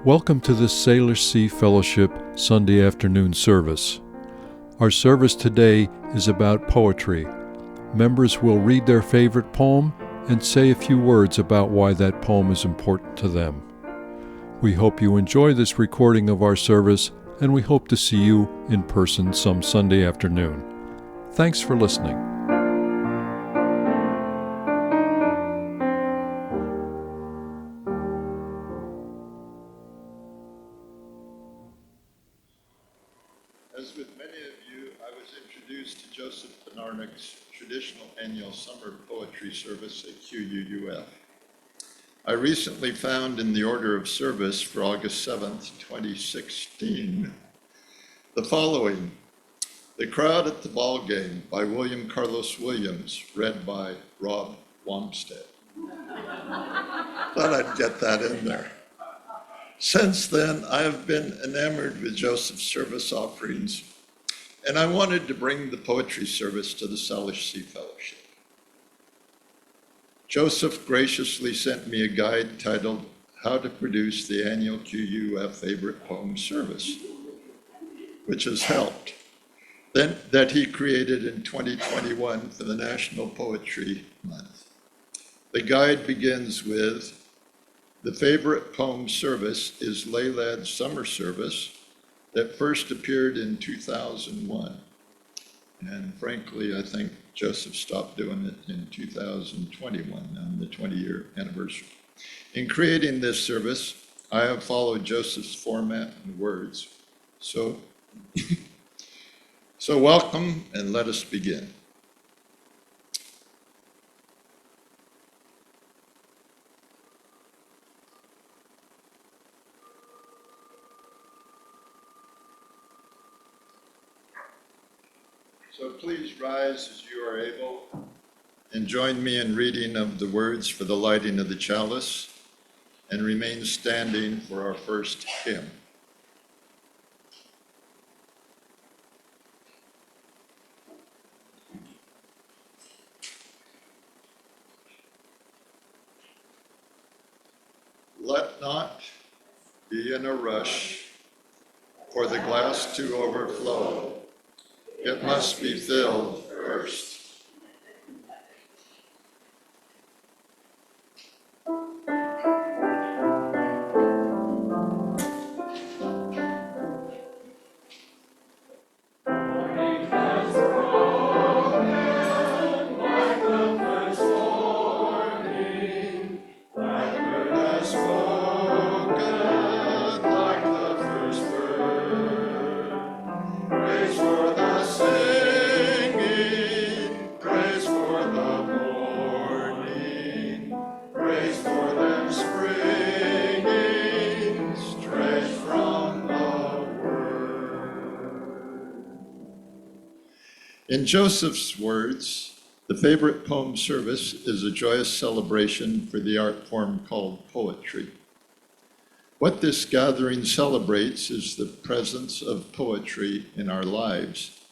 Welcome to this Salish Sea Fellowship Sunday afternoon service. Our service today is about poetry. Members will read their favorite poem and say a few words about why that poem is important to them. We hope you enjoy this recording of our service, and we hope to see you in person some Sunday afternoon. Thanks for listening. As with many of you, I was introduced to Joseph Benarnick's traditional annual summer poetry service at QUUF. I recently found in the order of service for August 7th, 2016, the following: The Crowd at the Ball Game by William Carlos Williams, read by Rob Wamstead. Thought I'd get that in there. Since then, I have been enamored with Joseph's service offerings, and I wanted to bring the poetry service to the Salish Sea Fellowship. Joseph graciously sent me a guide titled How to Produce the Annual QUF Favorite Poem Service, which has helped, that he created in 2021 for the National Poetry Month. The guide begins with, the favorite poem service is Laylad's summer service that first appeared in 2001. And frankly, I think Joseph stopped doing it in 2021 on the 20-year anniversary. In creating this service, I have followed Joseph's format and words. So welcome, and let us begin. So please rise as you are able and join me in reading of the words for the lighting of the chalice, and remain standing for our first hymn. Let not be in a rush for the glass to overflow. It must be filled first. In Joseph's words, the favorite poem service is a joyous celebration for the art form called poetry. What this gathering celebrates is the presence of poetry in our lives,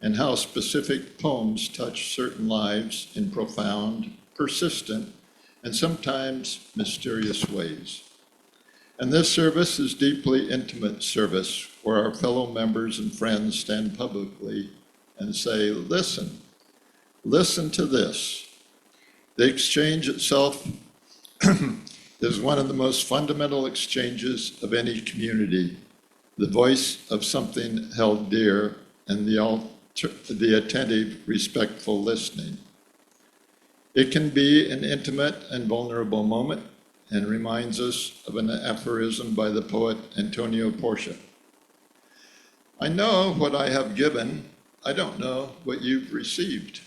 and how specific poems touch certain lives in profound, persistent, and sometimes mysterious ways. And this service is deeply intimate service where our fellow members and friends stand publicly and say, listen to this. The exchange itself is one of the most fundamental exchanges of any community, the voice of something held dear and the attentive, respectful listening. It can be an intimate and vulnerable moment and reminds us of an aphorism by the poet Antonio Portia. I know what I have given, I don't know what you've received.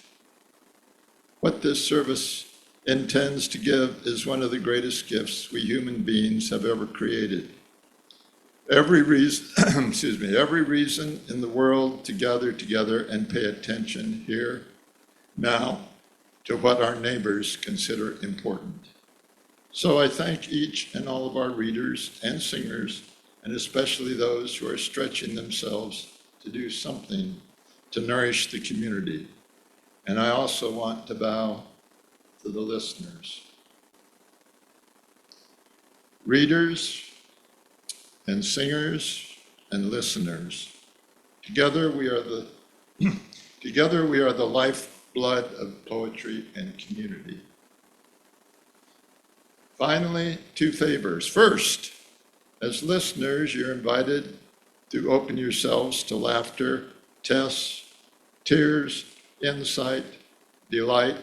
What this service intends to give is one of the greatest gifts we human beings have ever created. Every reason in the world to gather together and pay attention here, now, to what our neighbors consider important. So I thank each and all of our readers and singers, and especially those who are stretching themselves to do something to nourish the community. And I also want to bow to the listeners. Readers, and singers and listeners. Together we are the lifeblood of poetry and community. Finally, two favors. First, as listeners, you're invited to open yourselves to laughter, tears, insight, delight,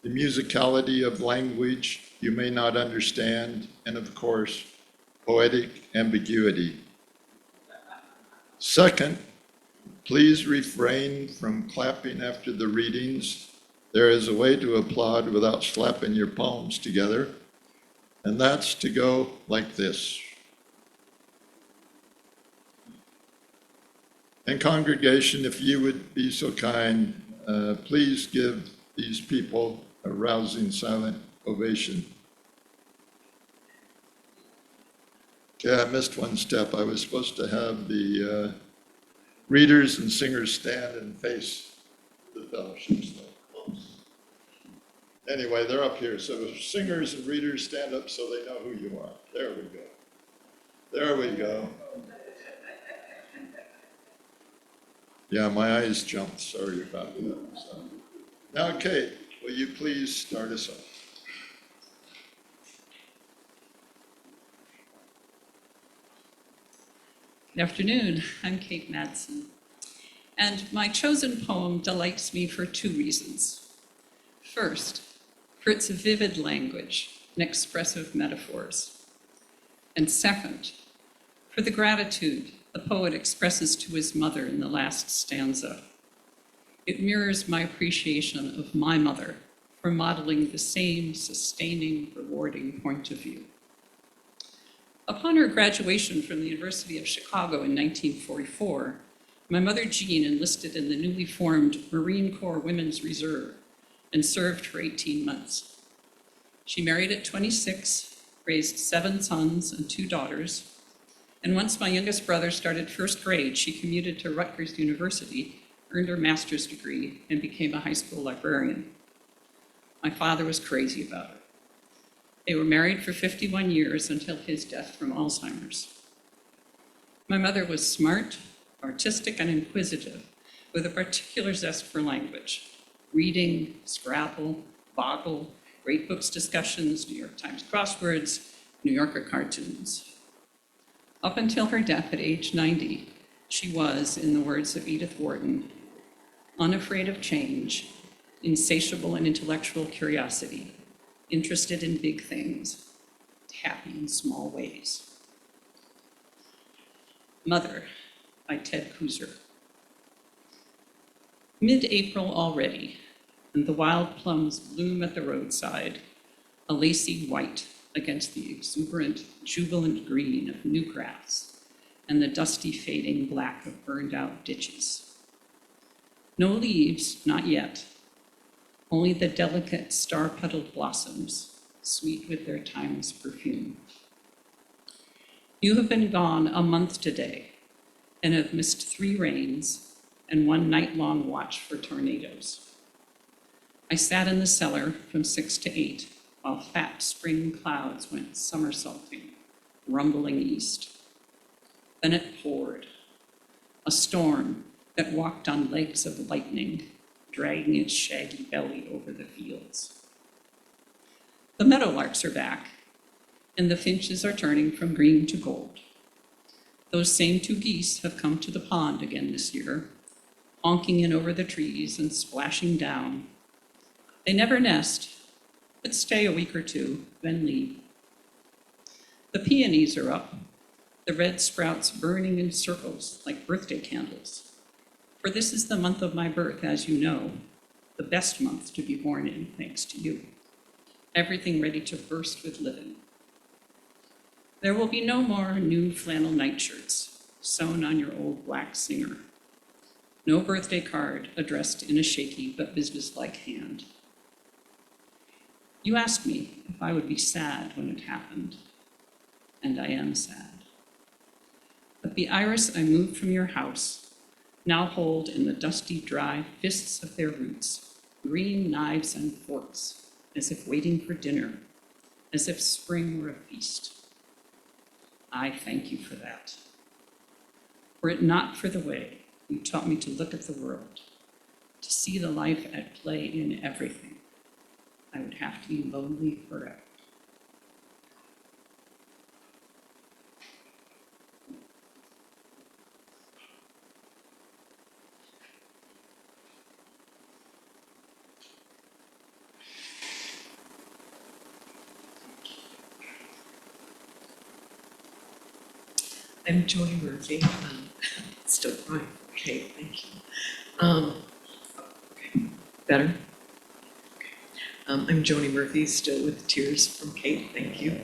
the musicality of language you may not understand, and of course, poetic ambiguity. Second, please refrain from clapping after the readings. There is a way to applaud without slapping your palms together, and that's to go like this. And congregation, if you would be so kind, please give these people a rousing silent ovation. Okay, I missed one step. I was supposed to have the readers and singers stand and face the fellowship. Anyway, they're up here. So singers and readers stand up so they know who you are. There we go. There we go. Yeah, my eyes jumped. Sorry about that. So, now, Kate, will you please start us off? Good afternoon. I'm Kate Madsen, and my chosen poem delights me for two reasons. First, for its vivid language and expressive metaphors. And second, for the gratitude the poet expresses to his mother in the last stanza. It mirrors my appreciation of my mother for modeling the same sustaining, rewarding point of view. Upon her graduation from the University of Chicago in 1944, my mother Jean enlisted in the newly formed Marine Corps Women's Reserve and served for 18 months. She married at 26, raised 7 sons and 2 daughters, and once my youngest brother started first grade, she commuted to Rutgers University, earned her master's degree, and became a high school librarian. My father was crazy about her. They were married for 51 years until his death from Alzheimer's. My mother was smart, artistic, and inquisitive, with a particular zest for language. Reading, Scrabble, Boggle, great books discussions, New York Times crosswords, New Yorker cartoons. Up until her death at age 90, she was, in the words of Edith Wharton, unafraid of change, insatiable in intellectual curiosity, interested in big things, happy in small ways. Mother, by Ted Kooser. Mid-April already, and the wild plums bloom at the roadside, a lacy white against the exuberant, jubilant green of new grass and the dusty fading black of burned out ditches. No leaves, not yet, only the delicate star-petaled blossoms, sweet with their timeless perfume. You have been gone a month today and have missed 3 rains and 1 night-long watch for tornadoes. I sat in the cellar from 6 to 8 while fat spring clouds went somersaulting, rumbling east. Then it poured, a storm that walked on legs of lightning, dragging its shaggy belly over the fields. The meadowlarks are back, and the finches are turning from green to gold. Those same 2 geese have come to the pond again this year, honking in over the trees and splashing down. They never nest, but stay a week or 2, then leave. The peonies are up, the red sprouts burning in circles like birthday candles. For this is the month of my birth, as you know, the best month to be born in, thanks to you. Everything ready to burst with living. There will be no more new flannel nightshirts sewn on your old black Singer. No birthday card addressed in a shaky but businesslike hand. You asked me if I would be sad when it happened, and I am sad. But the iris I moved from your house now hold in the dusty, dry fists of their roots green knives and forks, as if waiting for dinner, as if spring were a feast. I thank you for that. Were it not for the way you taught me to look at the world, to see the life at play in everything, I would have to be lonely forever. I'm Joni Murphy. Still crying. Okay, thank you. Okay, better? I'm Joni Murphy, still with tears from Kate. Thank you.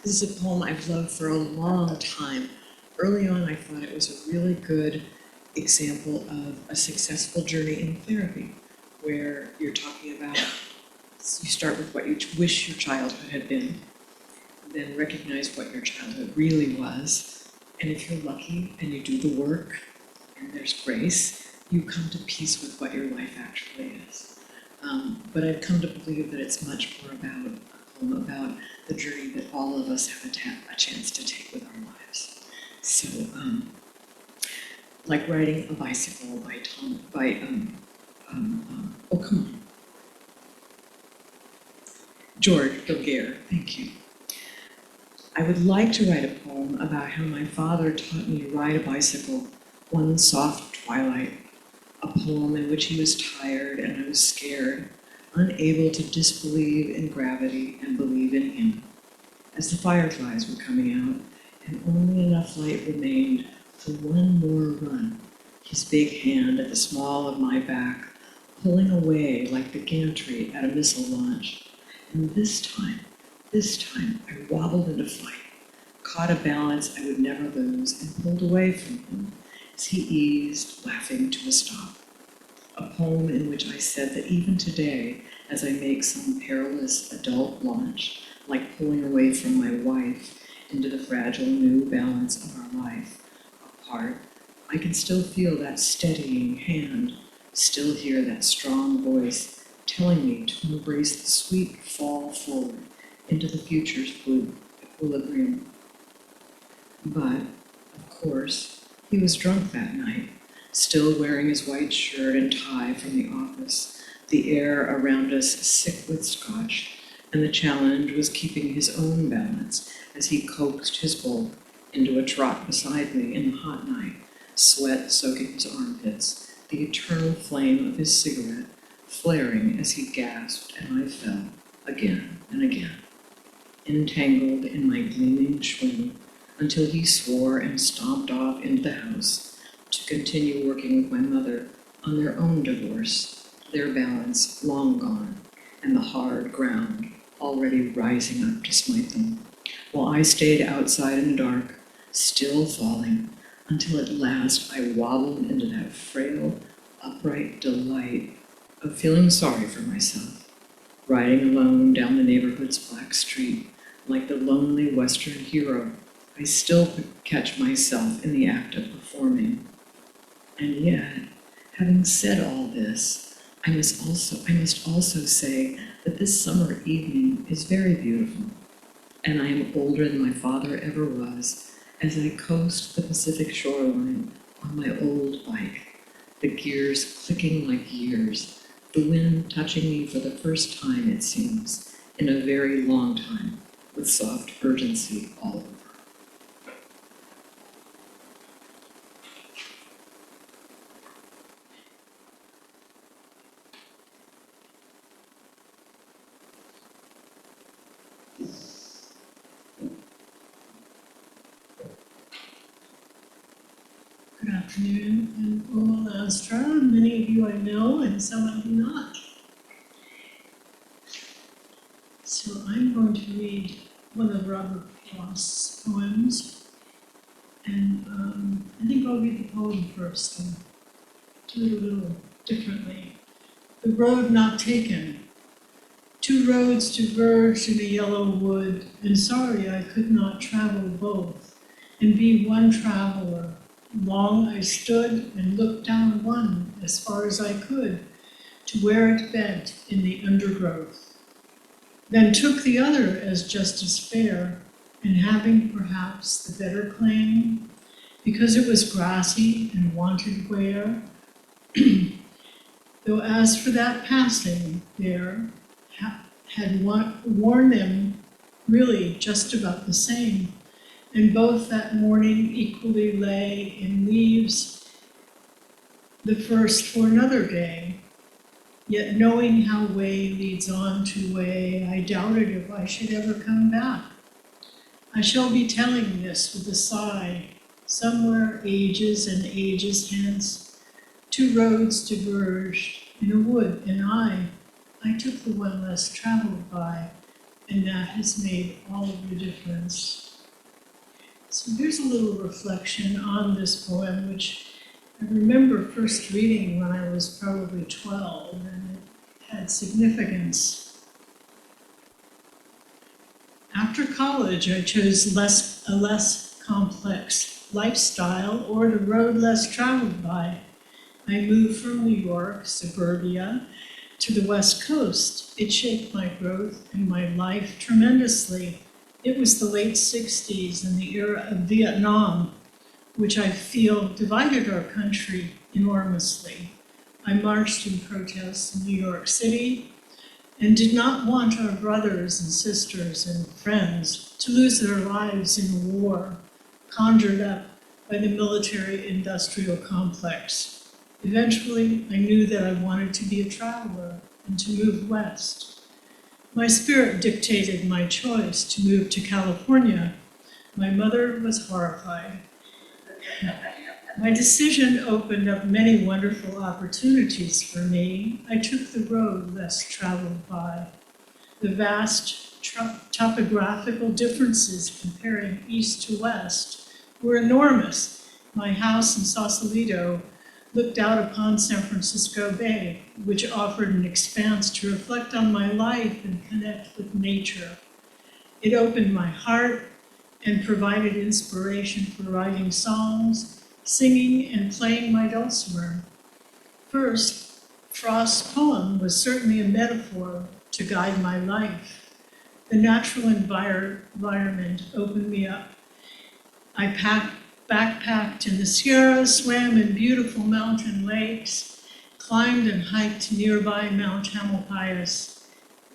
This is a poem I've loved for a long time. Early on, I thought it was a really good example of a successful journey in therapy, where you're talking about, you start with what you wish your childhood had been, then recognize what your childhood really was. And if you're lucky and you do the work and there's grace, you come to peace with what your life actually is. But I've come to believe that it's much more about a poem about the journey that all of us have a chance to take with our lives. So, like riding a bicycle oh, come on. George Gilgare, thank you. I would like to write a poem about how my father taught me to ride a bicycle one soft twilight, a poem in which he was tired and I was scared, unable to disbelieve in gravity and believe in him. As the fireflies were coming out and only enough light remained for one more run, his big hand at the small of my back, pulling away like the gantry at a missile launch. And this time, I wobbled into flight, caught a balance I would never lose, and pulled away from him as he eased, laughing to a stop. A poem in which I said that even today, as I make some perilous adult launch, like pulling away from my wife into the fragile new balance of our life, apart, I can still feel that steadying hand, still hear that strong voice telling me to embrace the sweet fall forward into the future's blue equilibrium. But, of course, he was drunk that night, still wearing his white shirt and tie from the office, the air around us sick with scotch, and the challenge was keeping his own balance as he coaxed his bulk into a trot beside me in the hot night, sweat soaking his armpits, the eternal flame of his cigarette flaring as he gasped, and I fell again and again, entangled in my gleaming schwing, until he swore and stomped off into the house to continue working with my mother on their own divorce, their balance long gone, and the hard ground already rising up to smite them, while I stayed outside in the dark, still falling, until at last I wobbled into that frail, upright delight of feeling sorry for myself, riding alone down the neighborhood's black street, like the lonely Western hero I still catch myself in the act of performing. And yet, having said all this, I must also say that this summer evening is very beautiful, and I am older than my father ever was as I coast the Pacific shoreline on my old bike, the gears clicking like years, the wind touching me for the first time, it seems, in a very long time, with soft urgency all over. Good afternoon, and Ola Astra. Many of you I know, and some I do not. So I'm going to read one of Robert Frost's poems, and I think I'll read the poem first and do it a little differently. The road not taken. Two roads diverged in a yellow wood, and sorry I could not travel both, and be one traveler. Long I stood and looked down one as far as I could to where it bent in the undergrowth. Then took the other as just as fair, and having perhaps the better claim, because it was grassy and wanted wear. Though as for that passing there, had worn them really just about the same, and both that morning equally lay in leaves, the first for another day. Yet knowing how way leads on to way, I doubted if I should ever come back. I shall be telling this with a sigh, somewhere ages and ages hence, two roads diverged in a wood, and I took the one less traveled by, and that has made all of the difference. So here's a little reflection on this poem, which I remember first reading when I was probably 12, and it had significance. After college, I chose a less complex lifestyle, or the road less traveled by. I moved from New York, suburbia, to the West Coast. It shaped my growth and my life tremendously. It was the late 60s and the era of Vietnam, which I feel divided our country enormously. I marched in protests in New York City and did not want our brothers and sisters and friends to lose their lives in a war conjured up by the military-industrial complex. Eventually, I knew that I wanted to be a traveler and to move west. My spirit dictated my choice to move to California. My mother was horrified. My decision opened up many wonderful opportunities for me. I took the road less traveled by. The vast topographical differences comparing east to west were enormous. My house in Sausalito looked out upon San Francisco Bay, which offered an expanse to reflect on my life and connect with nature. It opened my heart and provided inspiration for writing songs, singing, and playing my dulcimer. First, Frost's poem was certainly a metaphor to guide my life. The natural environment opened me up. I backpacked in the Sierras, swam in beautiful mountain lakes, climbed and hiked nearby Mount Tamalpais.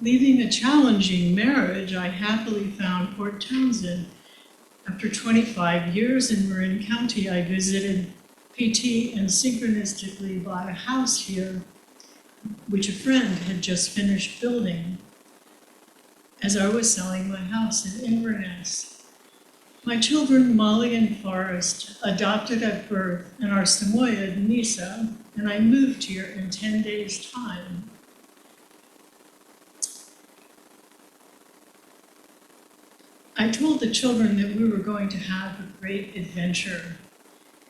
Leaving a challenging marriage, I happily found Port Townsend. After 25 years in Marin County, I visited PT and synchronistically bought a house here, which a friend had just finished building as I was selling my house in Inverness. My children, Molly and Forrest, adopted at birth, and our Samoyed, Nisa, and I moved here in 10 days' time. I told the children that we were going to have a great adventure.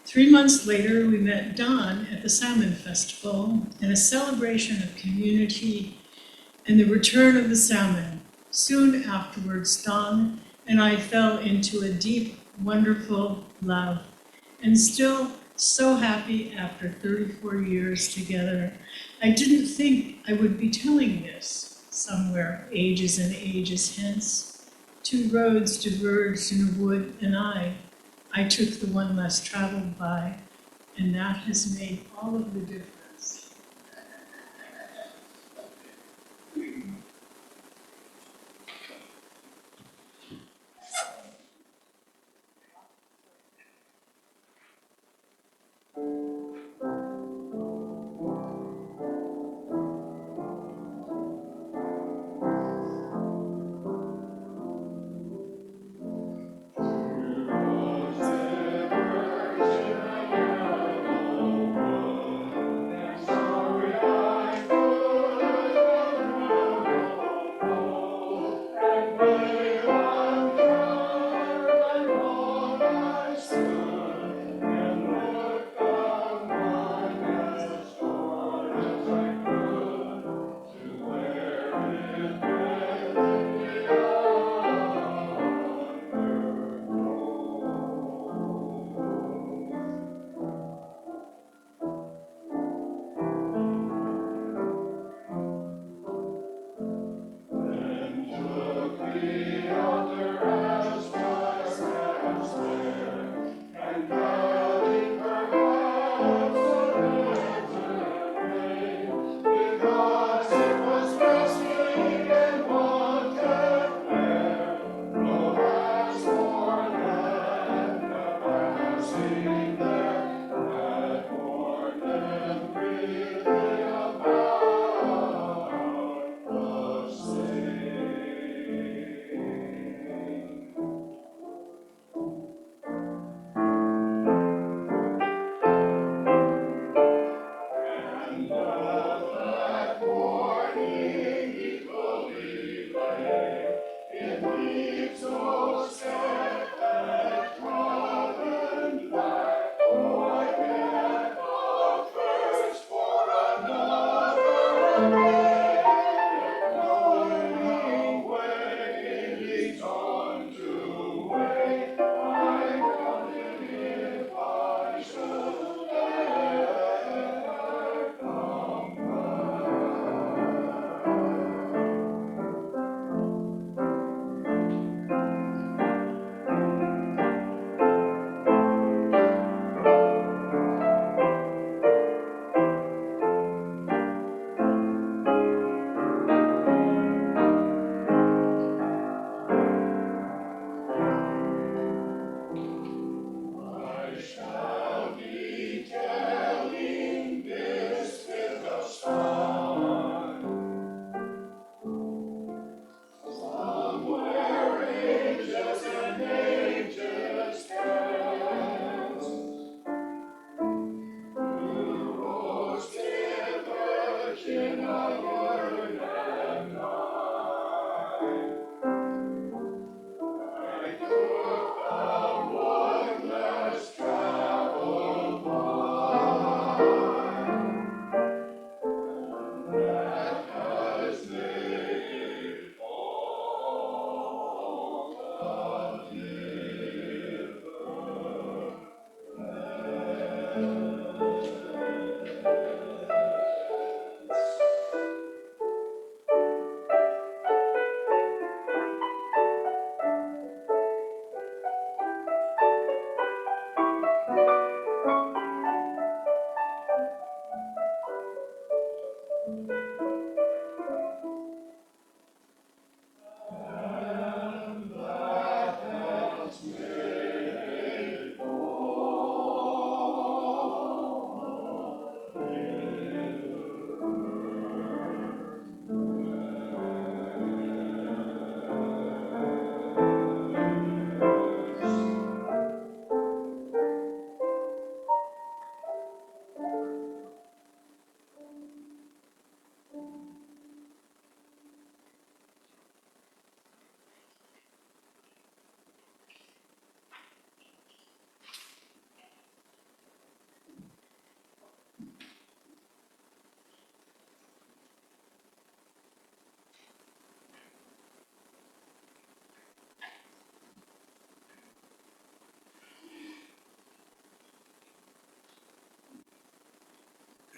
3 months later, we met Don at the Salmon Festival in a celebration of community and the return of the salmon. Soon afterwards, Don and I fell into a deep, wonderful love, and still so happy after 34 years together. I didn't think I would be telling this somewhere ages and ages hence. Two roads diverged in a wood, and I took the one less traveled by, and that has made all of the difference.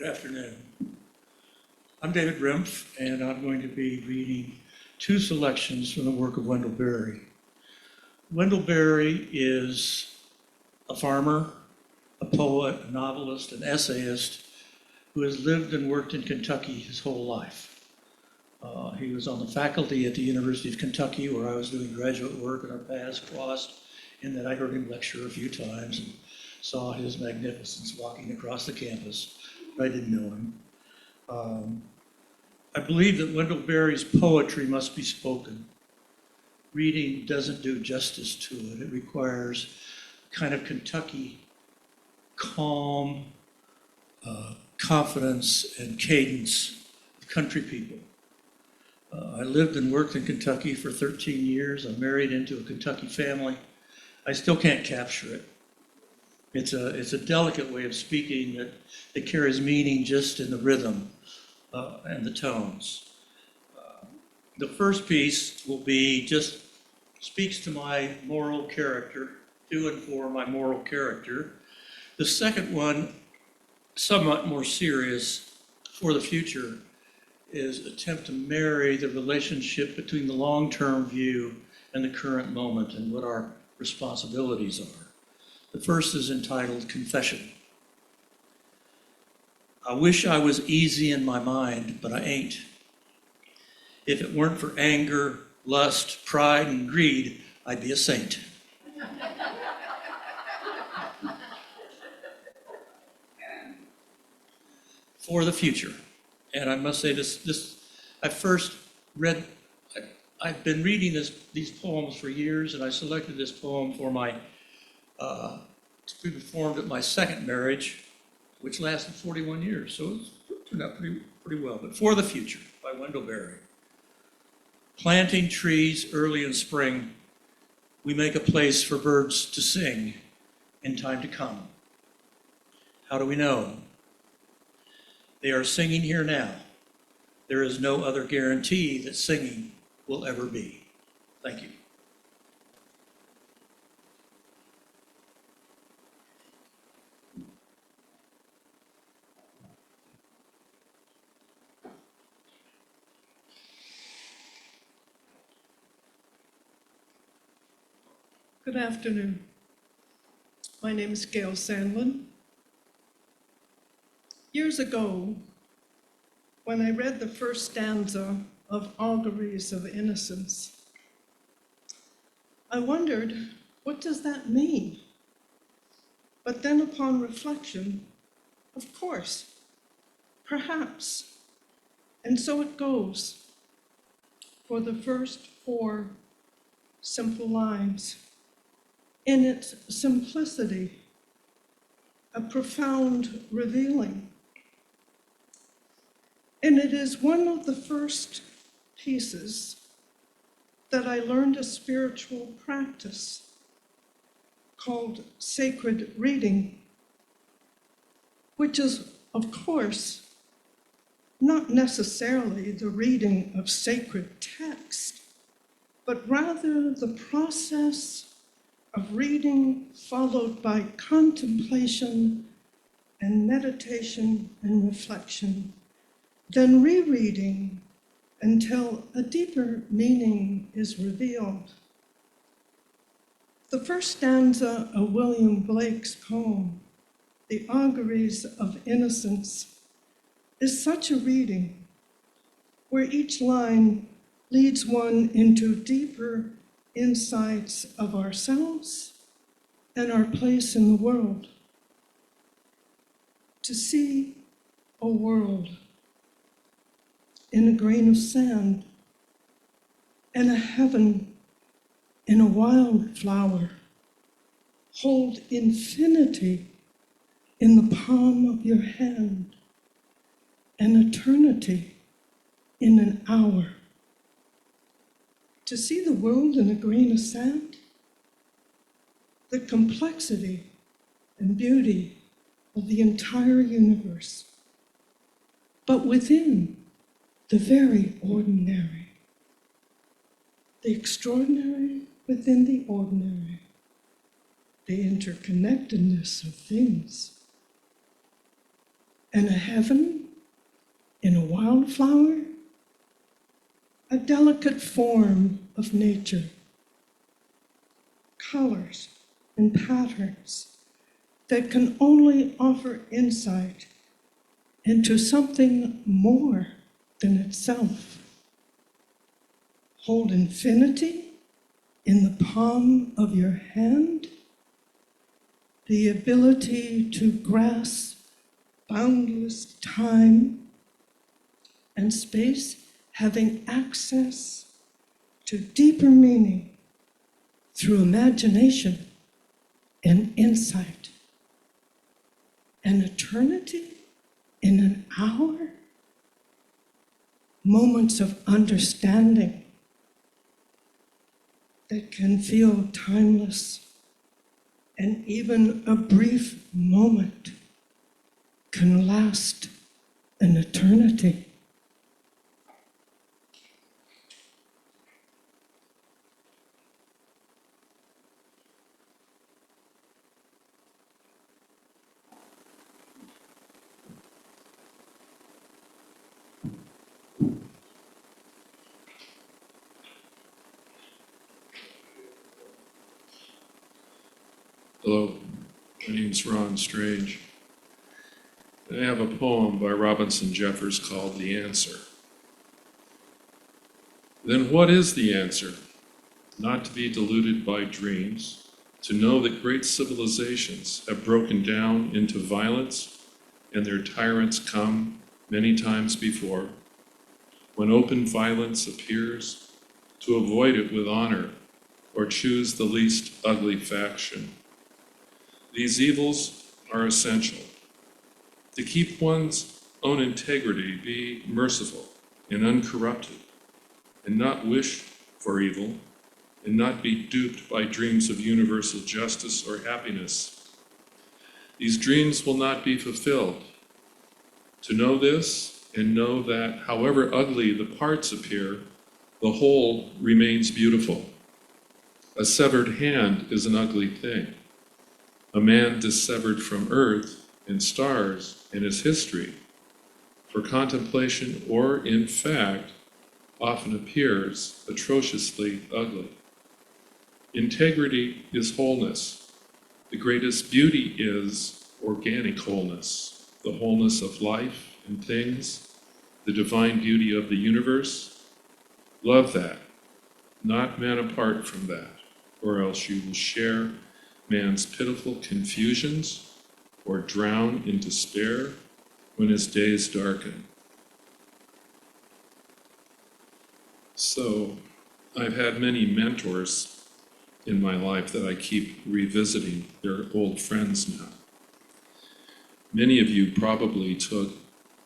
Good afternoon. I'm David Rimpf, and I'm going to be reading two selections from the work of Wendell Berry. Wendell Berry is a farmer, a poet, a novelist, an essayist who has lived and worked in Kentucky his whole life. He was on the faculty at the University of Kentucky, where I was doing graduate work, and our paths crossed in that I heard him lecture a few times and saw his magnificence walking across the campus. I didn't know him. I believe that Wendell Berry's poetry must be spoken. Reading doesn't do justice to it. It requires kind of Kentucky calm, confidence, and cadence of country people. I lived and worked in Kentucky for 13 years. I'm married into a Kentucky family. I still can't capture it. It's a delicate way of speaking that carries meaning just in the rhythm and the tones. The first piece will be just speaks to my moral character, to and for my moral character. The second one, somewhat more serious, for the future, is attempt to marry the relationship between the long-term view and the current moment and what our responsibilities are. The first is entitled Confession. I wish I was easy in my mind, but I ain't. If it weren't for anger, lust, pride, and greed, I'd be a saint. For the future. And I must say I first read, I've been reading these poems for years, and I selected this poem for to be performed at my second marriage, which lasted 41 years. So it turned out pretty well. But For the Future by Wendell Berry. Planting trees early in spring, we make a place for birds to sing in time to come. How do we know? They are singing here now. There is no other guarantee that singing will ever be. Thank you. Good afternoon. My name is Gail Sandlin. Years ago, when I read the first stanza of Auguries of Innocence, I wondered, what does that mean? But then upon reflection, of course, perhaps. And so it goes for the first 4 simple lines. In its simplicity, a profound revealing. And it is one of the first pieces that I learned a spiritual practice called sacred reading, which is, of course, not necessarily the reading of sacred text, but rather the process of reading followed by contemplation and meditation and reflection, then rereading until a deeper meaning is revealed. The first stanza of William Blake's poem, The Auguries of Innocence, is such a reading where each line leads one into deeper insights of ourselves and our place in the world. To see a world in a grain of sand and a heaven in a wildflower, hold infinity in the palm of your hand and eternity in an hour. To see the world in a grain of sand, the complexity and beauty of the entire universe, but within the very ordinary, the extraordinary within the ordinary, the interconnectedness of things, and a heaven in a wildflower, a delicate form of nature, colors and patterns that can only offer insight into something more than itself. Hold infinity in the palm of your hand, the ability to grasp boundless time and space, having access to deeper meaning through imagination and insight. An eternity in an hour, moments of understanding that can feel timeless, and even a brief moment can last an eternity. Hello, my name's Ron Strange. I have a poem by Robinson Jeffers called The Answer. Then what is the answer? Not to be deluded by dreams, to know that great civilizations have broken down into violence and their tyrants come many times before. When open violence appears, to avoid it with honor or choose the least ugly faction. These evils are essential. To keep one's own integrity, be merciful and uncorrupted, and not wish for evil, and not be duped by dreams of universal justice or happiness. These dreams will not be fulfilled. To know this and know that however ugly the parts appear, the whole remains beautiful. A severed hand is an ugly thing. A man dissevered from earth and stars and his history, for contemplation or in fact, often appears atrociously ugly. Integrity is wholeness. The greatest beauty is organic wholeness, the wholeness of life and things, the divine beauty of the universe. Love that, not man apart from that, or else you will share man's pitiful confusions or drown in despair when his days darken. So, I've had many mentors in my life that I keep revisiting. They're old friends now. Many of you probably took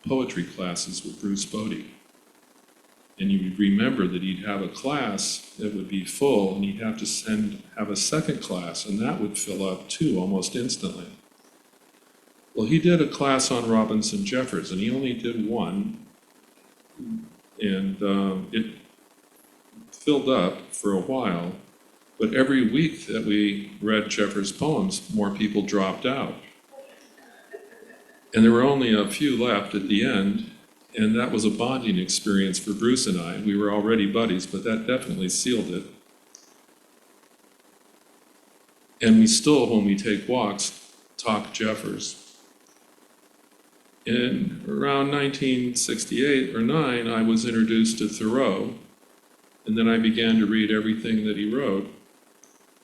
poetry classes with Bruce Bodie. And you would remember that he'd have a class that would be full, and he'd have to have a second class, and that would fill up too, almost instantly. Well, he did a class on Robinson Jeffers, and he only did one, and it filled up for a while, but every week that we read Jeffers' poems, more people dropped out. And there were only a few left at the end, and that was a bonding experience for Bruce and I. We were already buddies, but that definitely sealed it. And we still, when we take walks, talk Jeffers. In around 1968 or 9, I was introduced to Thoreau, and then I began to read everything that he wrote.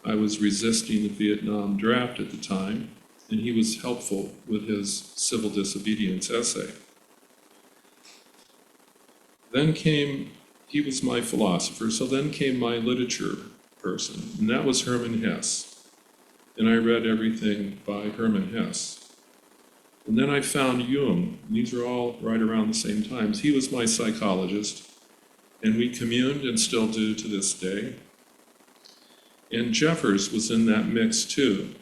I was resisting the Vietnam draft at the time, and he was helpful with his civil disobedience essay. Then came, he was my philosopher, so then came my literature person, and that was Hermann Hesse. And I read everything by Hermann Hesse. And then I found Jung. These are all right around the same times. He was my psychologist, and we communed and still do to this day. And Jeffers was in that mix too.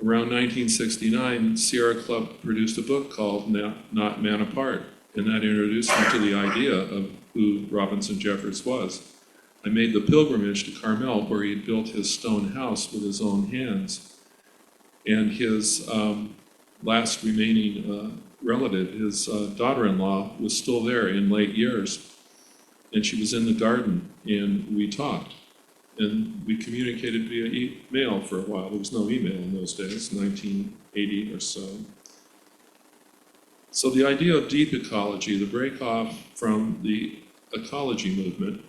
Around 1969, Sierra Club produced a book called Not Man Apart, and that introduced me to the idea of who Robinson Jeffers was. I made the pilgrimage to Carmel, where he had built his stone house with his own hands, and his last remaining relative, his daughter-in-law, was still there in late years. And she was in the garden, and we talked. And we communicated via email for a while. There was no email in those days, 1980 or so. So the idea of deep ecology, the break off from the ecology movement,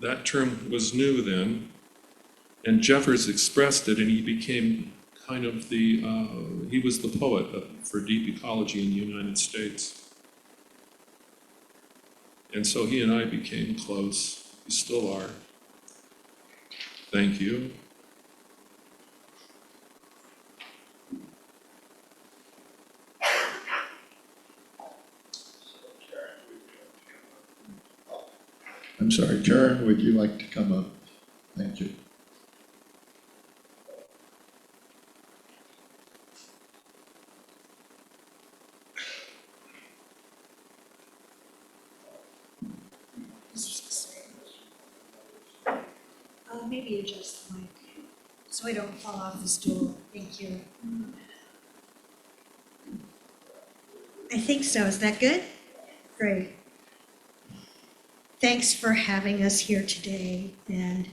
that term was new then, and Jeffers expressed it, and he became kind of he was the poet for deep ecology in the United States. And so he and I became close. We still are. Thank you. I'm sorry, Karen, would you like to come up? Thank you. Maybe adjust the mic so I don't fall off the stool. Thank you. I think so. Is that good? Great. Thanks for having us here today, and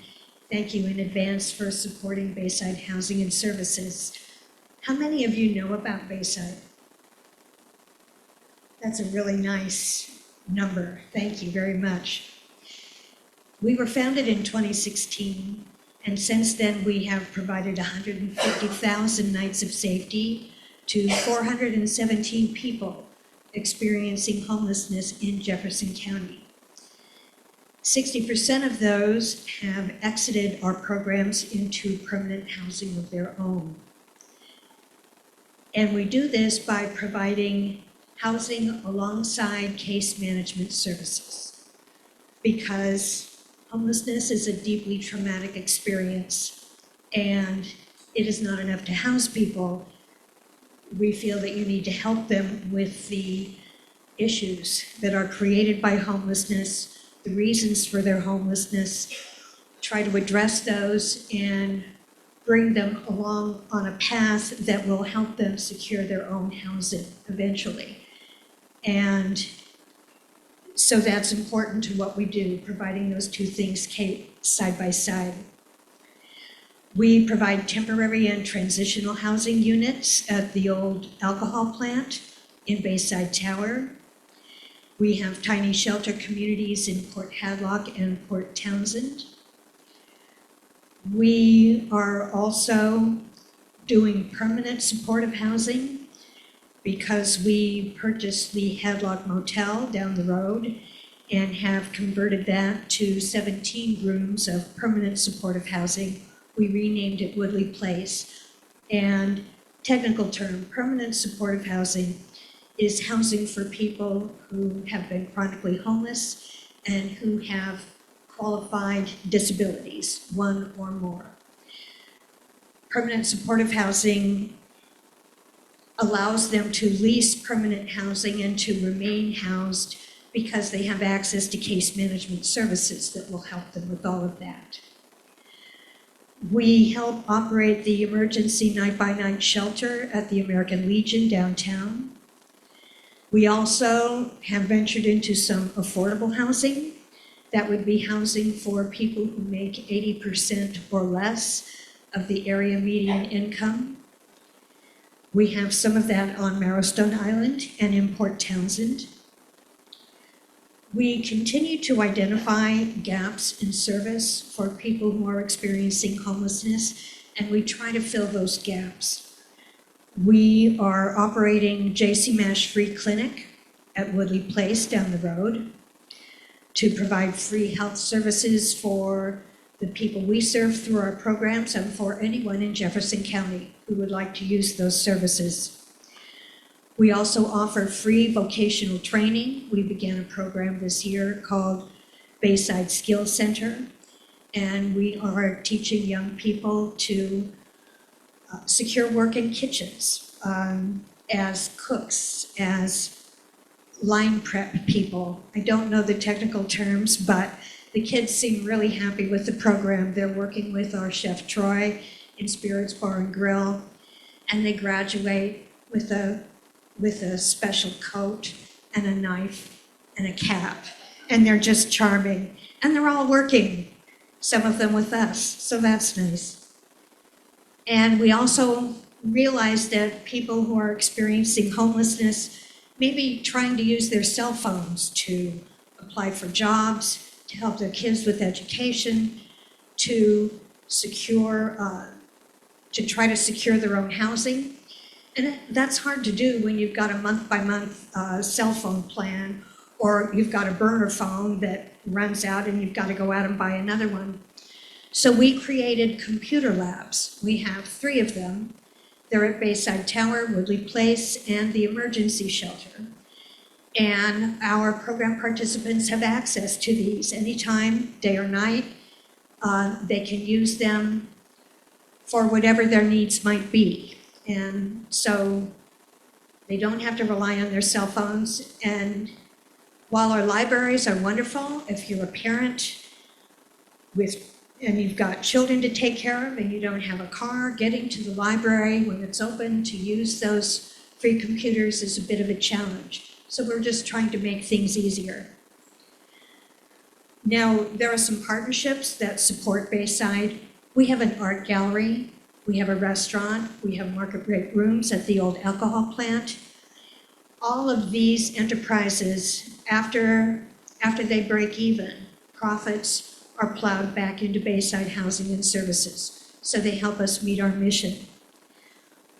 thank you in advance for supporting Bayside Housing and Services. How many of you know about Bayside? That's a really nice number. Thank you very much. We were founded in 2016, and since then we have provided 150,000 nights of safety to 417 people experiencing homelessness in Jefferson County. 60% of those have exited our programs into permanent housing of their own. And we do this by providing housing alongside case management services, because homelessness is a deeply traumatic experience, and it is not enough to house people. We feel that you need to help them with the issues that are created by homelessness, the reasons for their homelessness, try to address those and bring them along on a path that will help them secure their own housing eventually. And so that's important to what we do, providing those two things side by side. We provide temporary and transitional housing units at the old alcohol plant in Bayside Tower. We have tiny shelter communities in Port Hadlock and Port Townsend. We are also doing permanent supportive housing because we purchased the Hadlock Motel down the road and have converted that to 17 rooms of permanent supportive housing. We renamed it Woodley Place. And technical term, permanent supportive housing is housing for people who have been chronically homeless and who have qualified disabilities, one or more. Permanent supportive housing allows them to lease permanent housing and to remain housed because they have access to case management services that will help them with all of that. We help operate the emergency night-by-night shelter at the American Legion downtown. We also have ventured into some affordable housing. That would be housing for people who make 80% or less of the area median income. We have some of that on Marrowstone Island and in Port Townsend. We continue to identify gaps in service for people who are experiencing homelessness, and we try to fill those gaps. We are operating J.C. Mash Free Clinic at Woodley Place down the road to provide free health services for the people we serve through our programs and for anyone in Jefferson County who would like to use those services. We also offer free vocational training. We began a program this year called Bayside Skills Center, and we are teaching young people to secure work in kitchens, as cooks, as line prep people. I don't know the technical terms, but the kids seem really happy with the program. They're working with our chef Troy in Spirits Bar and Grill, and they graduate with a with a special coat and a knife and a cap. And they're just charming. And they're all working, some of them with us, so that's nice. And we also realize that people who are experiencing homelessness may be trying to use their cell phones to apply for jobs, to help their kids with education, to try to secure their own housing. And that's hard to do when you've got a month-by-month cell phone plan, or you've got a burner phone that runs out and you've got to go out and buy another one. So we created computer labs. We have 3 of them. They're at Bayside Tower, Woodley Place, and the emergency shelter. And our program participants have access to these anytime, day or night. They can use them for whatever their needs might be. And so they don't have to rely on their cell phones. And while our libraries are wonderful, if you're a parent and you've got children to take care of and you don't have a car, getting to the library when it's open to use those free computers is a bit of a challenge. So we're just trying to make things easier. Now, there are some partnerships that support Bayside. We have an art gallery, we have a restaurant, we have market break rooms at the old alcohol plant. All of these enterprises, after they break even, profits are plowed back into Bayside Housing and Services. So they help us meet our mission.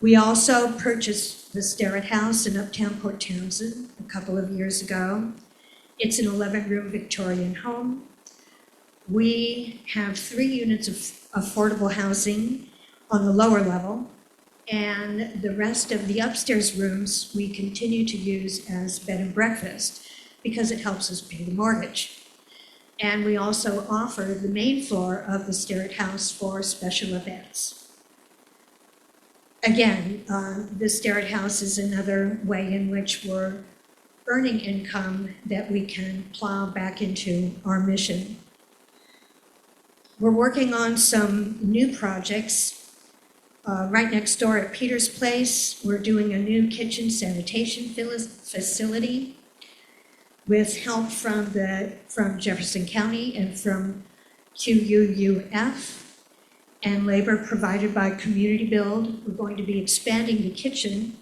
We also purchased the Starrett House in Uptown Port Townsend a couple of years ago. It's an 11-room Victorian home. We have 3 units of affordable housing on the lower level, and the rest of the upstairs rooms we continue to use as bed and breakfast because it helps us pay the mortgage. And we also offer the main floor of the Starrett House for special events. Again, the Starrett House is another way in which we're earning income that we can plow back into our mission. We're working on some new projects. Right next door at Peter's Place, we're doing a new kitchen sanitation facility with help from Jefferson County and from QUUF and labor provided by Community Build. We're going to be expanding the kitchen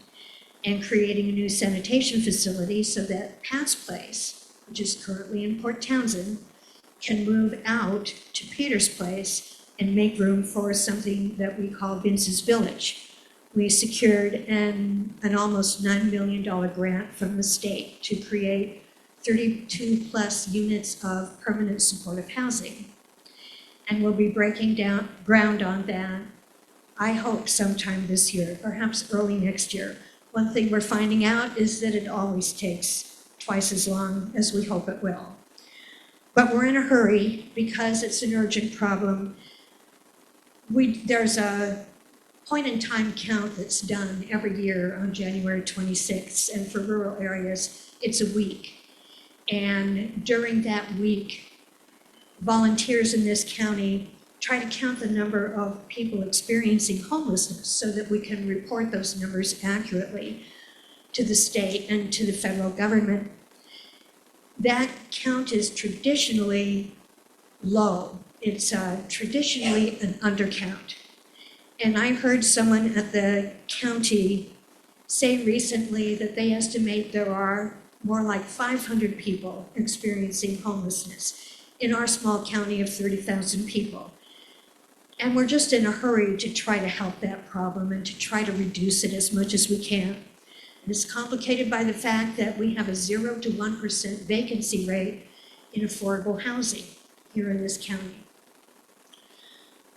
and creating a new sanitation facility so that Pat's Place, which is currently in Port Townsend, can move out to Peter's Place and make room for something that we call Vince's Village. We secured an almost $9 million grant from the state to create 32 plus units of permanent supportive housing. And we'll be breaking ground on that, I hope sometime this year, perhaps early next year. One thing we're finding out is that it always takes twice as long as we hope it will. But we're in a hurry because it's an urgent problem. There's a point in time count that's done every year on January 26th, and for rural areas, it's a week. And during that week, volunteers in this county try to count the number of people experiencing homelessness so that we can report those numbers accurately to the state and to the federal government. That count is traditionally low. It's traditionally an undercount. And I heard someone at the county say recently that they estimate there are more like 500 people experiencing homelessness in our small county of 30,000 people. And we're just in a hurry to try to help that problem and to try to reduce it as much as we can. And it's complicated by the fact that we have a 0 to 1% vacancy rate in affordable housing here in this county.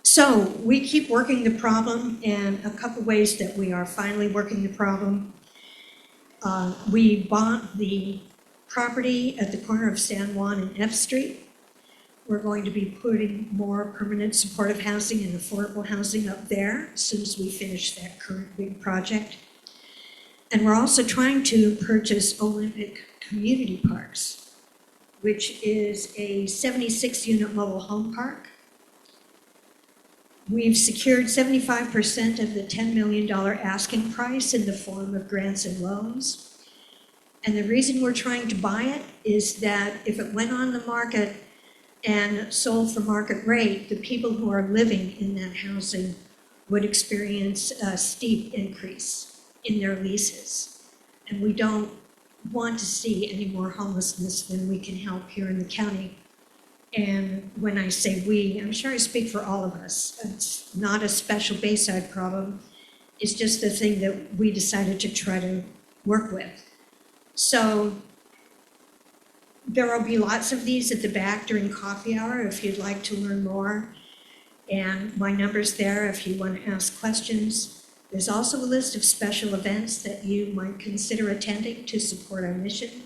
So we keep working the problem, and a couple ways that we are finally working the problem. We bought the property at the corner of San Juan and F Street. We're going to be putting more permanent supportive housing and affordable housing up there as soon as we finish that current big project. And we're also trying to purchase Olympic Community Parks, which is a 76-unit mobile home park We've secured 75% of the $10 million asking price in the form of grants and loans. And the reason we're trying to buy it is that if it went on the market and sold for market rate, the people who are living in that housing would experience a steep increase in their leases. And we don't want to see any more homelessness than we can help here in the county. And when I say we, I'm sure I speak for all of us. It's not a special Bayside problem. It's just the thing that we decided to try to work with. So there will be lots of these at the back during coffee hour if you'd like to learn more. And my number's there if you want to ask questions. There's also a list of special events that you might consider attending to support our mission.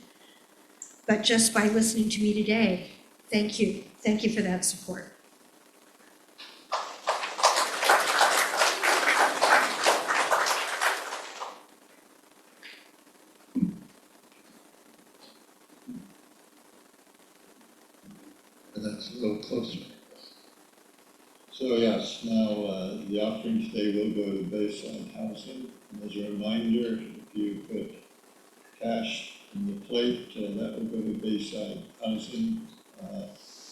But just by listening to me today, thank you. Thank you for that support. And that's a little closer. So yes, now the offering today will go to Bayside Housing. And as a reminder, if you put cash in the plate, that will go to Bayside Housing.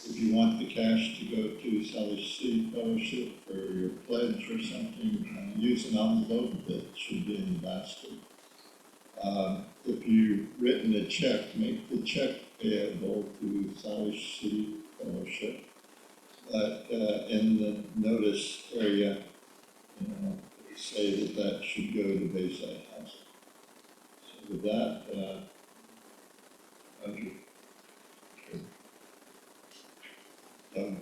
If you want the cash to go to Salish Sea Fellowship for your pledge or something, use an envelope that should be in the basket. If you've written a check, make the check payable to Salish Sea Fellowship. But in the notice area, say that should go to Bayside Housing. So with that, Audrey. Sure.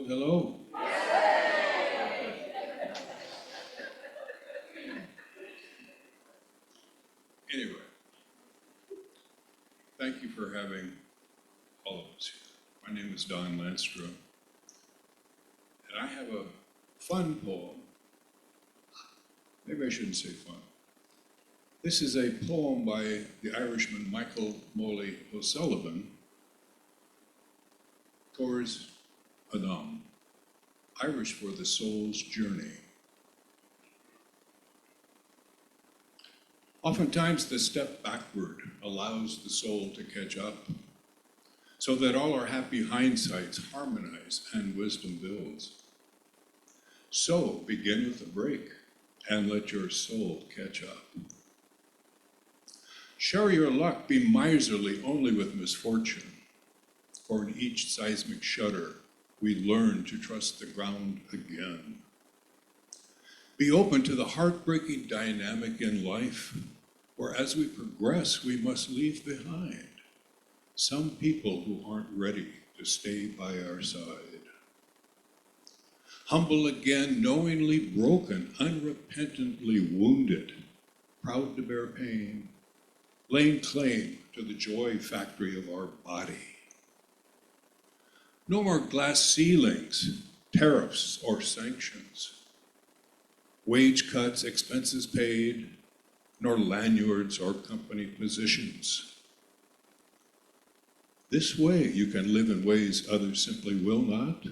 hello. Anyway, thank you for having all of us here. My name is Don Landstrom, and I have a fun poem. Maybe I shouldn't say fun. This is a poem by the Irishman Michael Moley O'Sullivan, Towards Adam, Irish for the soul's journey. Oftentimes the step backward allows the soul to catch up, so that all our happy hindsights harmonize and wisdom builds. So begin with a break and let your soul catch up. Share your luck, be miserly only with misfortune, for in each seismic shudder, we learn to trust the ground again. Be open to the heartbreaking dynamic in life, where as we progress, we must leave behind some people who aren't ready to stay by our side. Humble again, knowingly broken, unrepentantly wounded, proud to bear pain, laying claim to the joy factory of our body. No more glass ceilings, tariffs, or sanctions. Wage cuts, expenses paid, nor lanyards or company positions. This way you can live in ways others simply will not,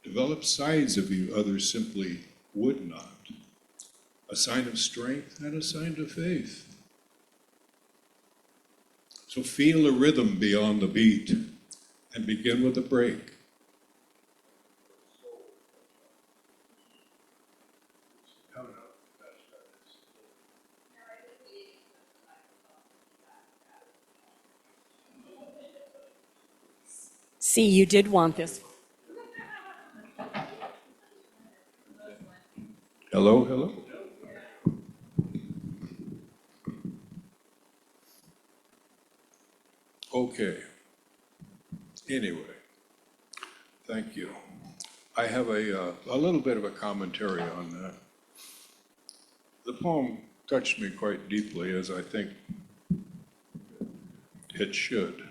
develop sides of you others simply would not. A sign of strength and a sign of faith. So feel a rhythm beyond the beat and begin with a break. See, you did want this. Hello, hello. Okay. Anyway, thank you. I have a little bit of a commentary on that. The poem touched me quite deeply, as I think it should.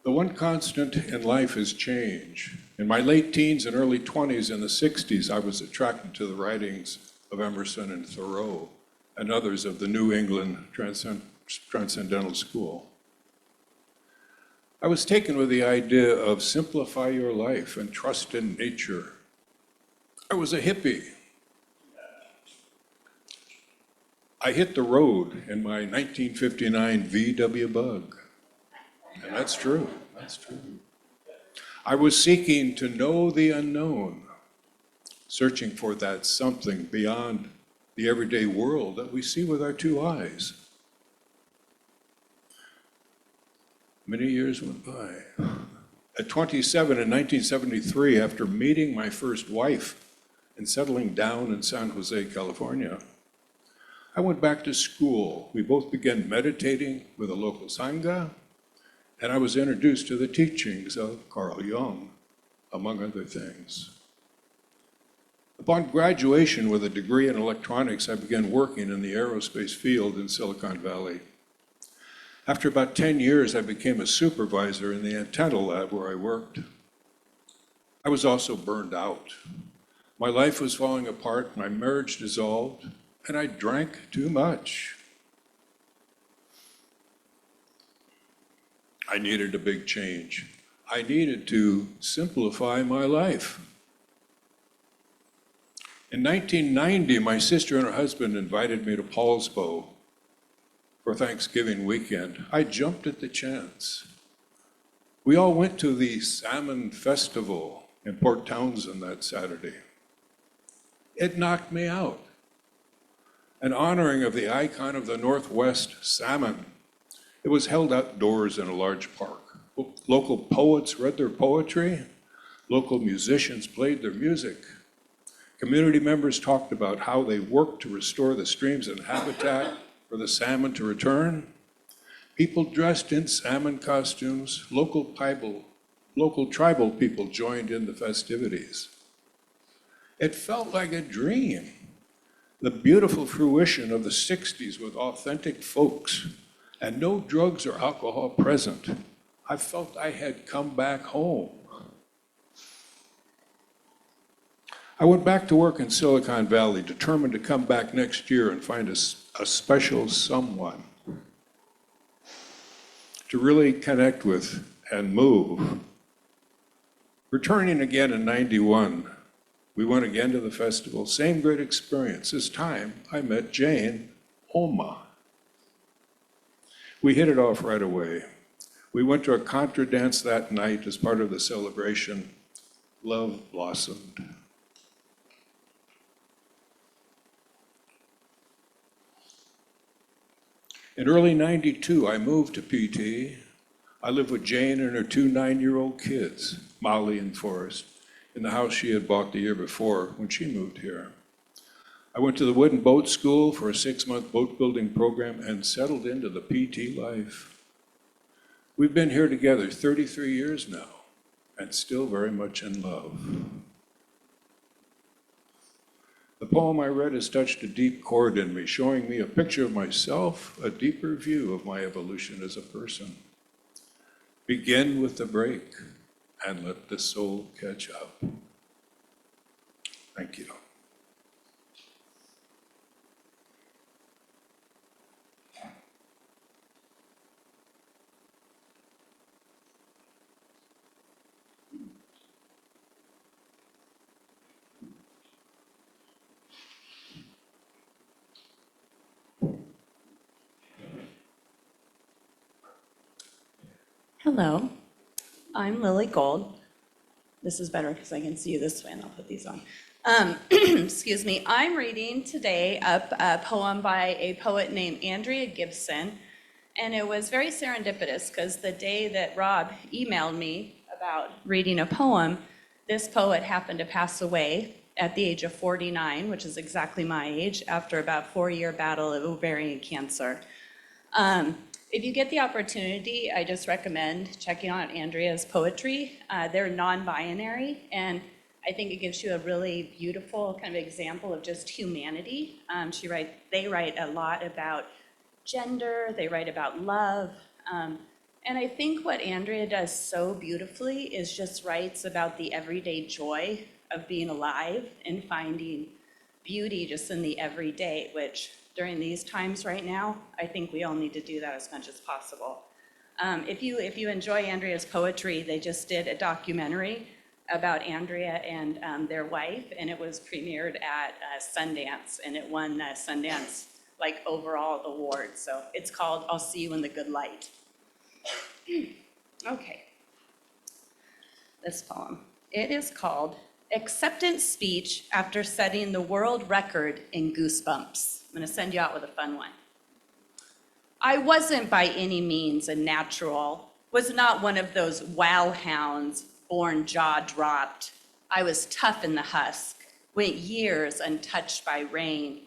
The one constant in life is change. In my late teens and early 20s in the 60s, I was attracted to the writings of Emerson and Thoreau and others of the New England Transcendental School. I was taken with the idea of simplify your life and trust in nature. I was a hippie. I hit the road in my 1959 VW Bug. And that's true, that's true. I was seeking to know the unknown, searching for that something beyond the everyday world that we see with our two eyes. Many years went by. At 27 in 1973, after meeting my first wife and settling down in San Jose, California, I went back to school. We both began meditating with a local Sangha, and I was introduced to the teachings of Carl Jung, among other things. Upon graduation with a degree in electronics, I began working in the aerospace field in Silicon Valley. After about 10 years, I became a supervisor in the antenna lab where I worked. I was also burned out. My life was falling apart, my marriage dissolved, and I drank too much. I needed a big change. I needed to simplify my life. In 1990, my sister and her husband invited me to Paulsbo for Thanksgiving weekend. I jumped at the chance. We all went to the Salmon Festival in Port Townsend that Saturday. It knocked me out. An honoring of the icon of the Northwest, salmon. It was held outdoors in a large park. Local poets read their poetry. Local musicians played their music. Community members talked about how they worked to restore the streams and habitat for the salmon to return. People dressed in salmon costumes, local tribal people joined in the festivities. It felt like a dream, the beautiful fruition of the 60s with authentic folks and no drugs or alcohol present. I felt I had come back home. I went back to work in Silicon Valley, determined to come back next year and find a special someone to really connect with and move. Returning again in '91, we went again to the festival, same great experience. This time, I met Jane Oma. We hit it off right away. We went to a contra dance that night as part of the celebration. Love blossomed. In early '92, I moved to PT. I lived with Jane and her two 9-year-old kids, Molly and Forrest, in the house she had bought the year before when she moved here. I went to the Wooden Boat School for a 6-month boat building program and settled into the PT life. We've been here together 33 years now and still very much in love. The poem I read has touched a deep chord in me, showing me a picture of myself, a deeper view of my evolution as a person. Begin with the break and let the soul catch up. Thank you. Hello, I'm Lily Gold. This is better because I can see you this way and I'll put these on. Excuse me, I'm reading today a poem by a poet named Andrea Gibson, and it was very serendipitous because the day that Rob emailed me about reading a poem, this poet happened to pass away at the age of 49, which is exactly my age, after about 4-year battle of ovarian cancer. If you get the opportunity, I just recommend checking out Andrea's poetry. They're non-binary, and I think it gives you a really beautiful kind of example of just humanity. They write a lot about gender, they write about love, and I think what Andrea does so beautifully is just writes about the everyday joy of being alive and finding beauty just in the everyday, which during these times right now, I think we all need to do that as much as possible. If you enjoy Andrea's poetry, they just did a documentary about Andrea and their wife, and it was premiered at Sundance, and it won Sundance overall award. So it's called I'll See You in the Good Light. Okay, this poem. It is called Acceptance Speech After Setting the World Record in Goosebumps. I'm going to send you out with a fun one. I wasn't by any means a natural, was not one of those wow hounds born jaw-dropped. I was tough in the husk, went years untouched by rain,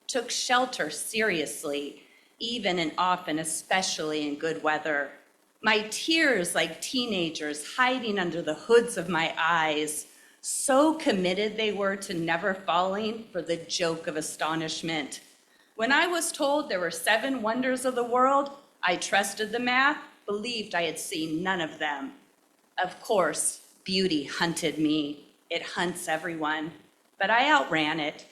took shelter seriously, even and often, especially in good weather. My tears like teenagers hiding under the hoods of my eyes, so committed they were to never falling for the joke of astonishment. When I was told there were 7 wonders of the world, I trusted the math, believed I had seen none of them. Of course, beauty hunted me. It hunts everyone. But I outran it.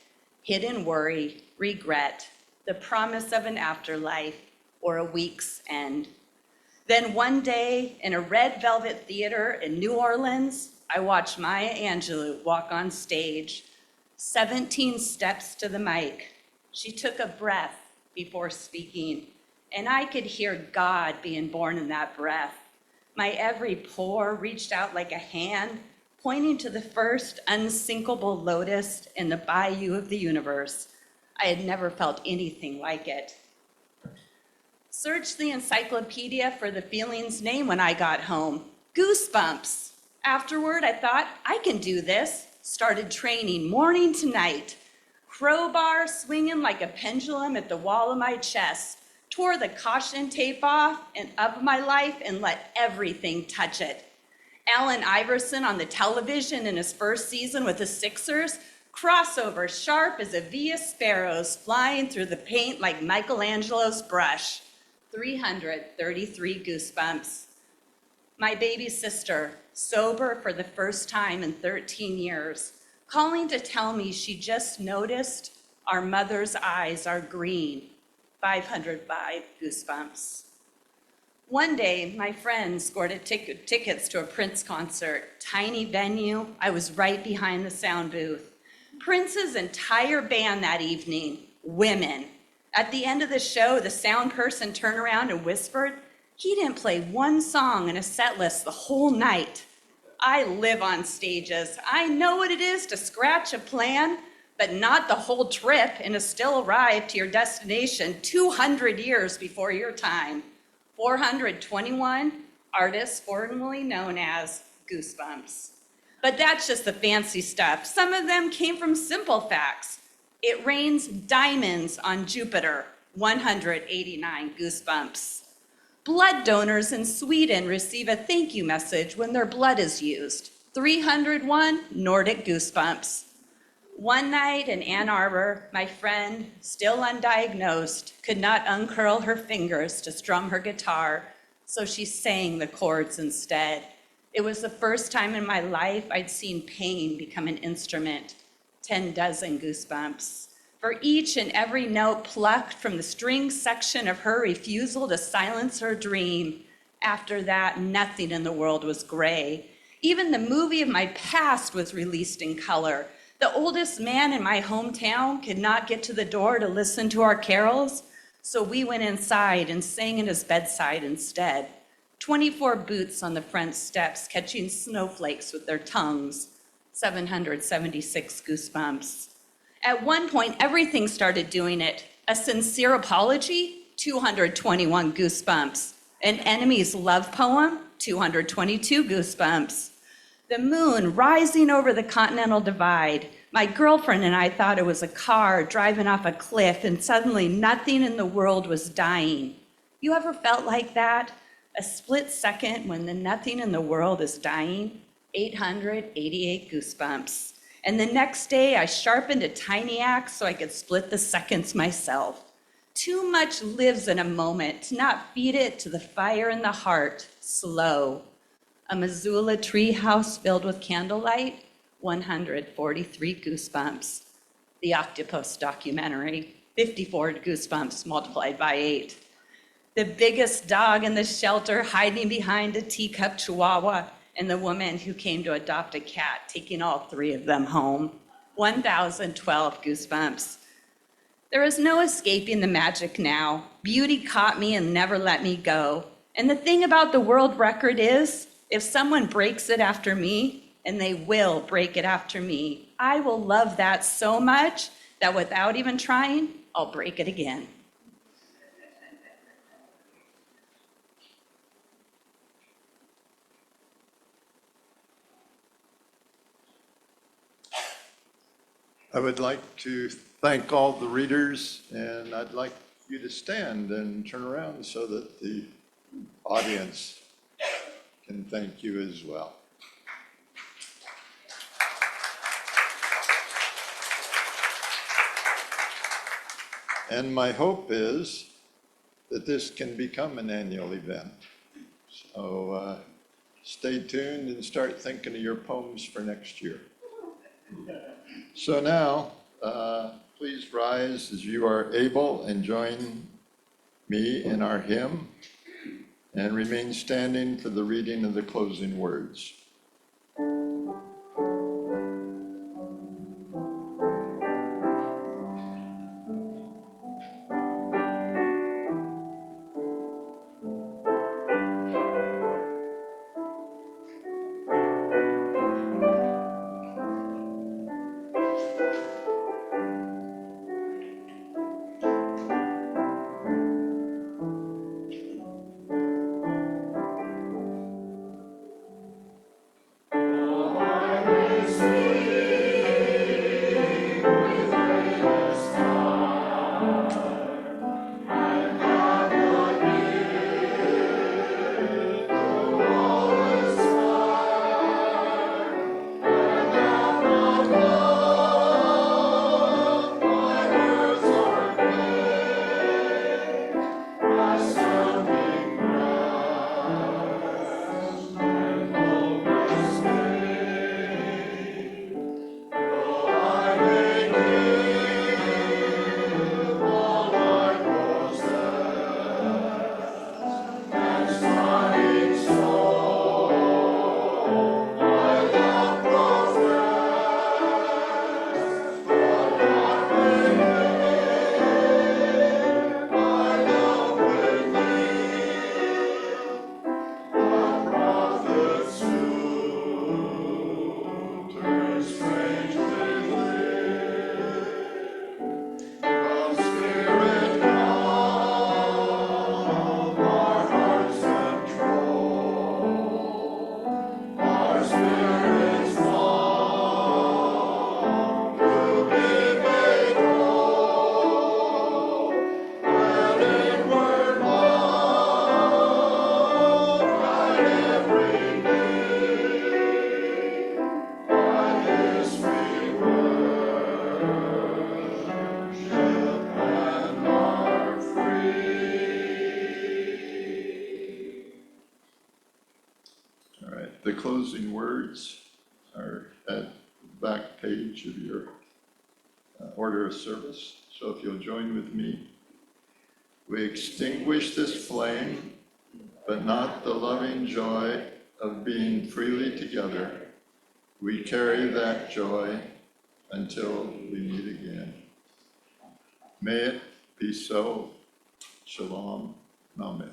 Hidden worry, regret, the promise of an afterlife, or a week's end. Then one day, in a red velvet theater in New Orleans, I watched Maya Angelou walk on stage, 17 steps to the mic. She took a breath before speaking, and I could hear God being born in that breath. My every pore reached out like a hand, pointing to the first unsinkable lotus in the bayou of the universe. I had never felt anything like it. Searched the encyclopedia for the feeling's name when I got home. Goosebumps. Afterward, I thought, I can do this. Started training morning to night. Crowbar swinging like a pendulum at the wall of my chest. tore the caution tape off and of my life and let everything touch it. Allen Iverson on the television in his first season with the Sixers, crossover sharp as a V of sparrows flying through the paint like Michelangelo's brush. 333 goosebumps. My baby sister, sober for the first time in 13 years, calling to tell me she just noticed our mother's eyes are green. 505 goosebumps. One day, my friend scored tickets to a Prince concert. Tiny venue, I was right behind the sound booth. Prince's entire band that evening, women. At the end of the show, the sound person turned around and whispered, he didn't play one song in a set list the whole night. I live on stages. I know what it is to scratch a plan, but not the whole trip and to still arrive to your destination 200 years before your time. 421 artists formerly known as Goosebumps. But that's just the fancy stuff. Some of them came from simple facts. It rains diamonds on Jupiter, 189 goosebumps. Blood donors in Sweden receive a thank you message when their blood is used, 301 Nordic goosebumps. One night in Ann Arbor, my friend, still undiagnosed, could not uncurl her fingers to strum her guitar, so she sang the chords instead. It was the first time in my life I'd seen pain become an instrument. 10 dozen goosebumps. For each and every note plucked from the string section of her refusal to silence her dream. After that, nothing in the world was gray. Even the movie of my past was released in color. The oldest man in my hometown could not get to the door to listen to our carols, so we went inside and sang at his bedside instead. 24 boots on the front steps catching snowflakes with their tongues. 776 goosebumps. At one point, everything started doing it. A sincere apology, 221 goosebumps. An enemy's love poem, 222 goosebumps. The moon rising over the Continental Divide. My girlfriend and I thought it was a car driving off a cliff and suddenly nothing in the world was dying. You ever felt like that? A split second when the nothing in the world is dying? 888 goosebumps. And the next day I sharpened a tiny axe so I could split the seconds myself. Too much lives in a moment to not feed it to the fire in the heart, slow. A Missoula treehouse filled with candlelight, 143 goosebumps. The octopus documentary, 54 goosebumps multiplied by 8. The biggest dog in the shelter hiding behind a teacup chihuahua, and the woman who came to adopt a cat, taking all 3 of them home. 1,012 goosebumps. There is no escaping the magic now. Beauty caught me and never let me go. And the thing about the world record is, if someone breaks it after me, and they will break it after me, I will love that so much that without even trying, I'll break it again. I would like to thank all the readers, and I'd like you to stand and turn around so that the audience can thank you as well. And my hope is that this can become an annual event. So stay tuned and start thinking of your poems for next year. So now, please rise as you are able and join me in our hymn and remain standing for the reading of the closing words. The closing words are at the back page of your order of service. So if you'll join with me. We extinguish this flame, but not the loving joy of being freely together. We carry that joy until we meet again. May it be so. Shalom. Amen.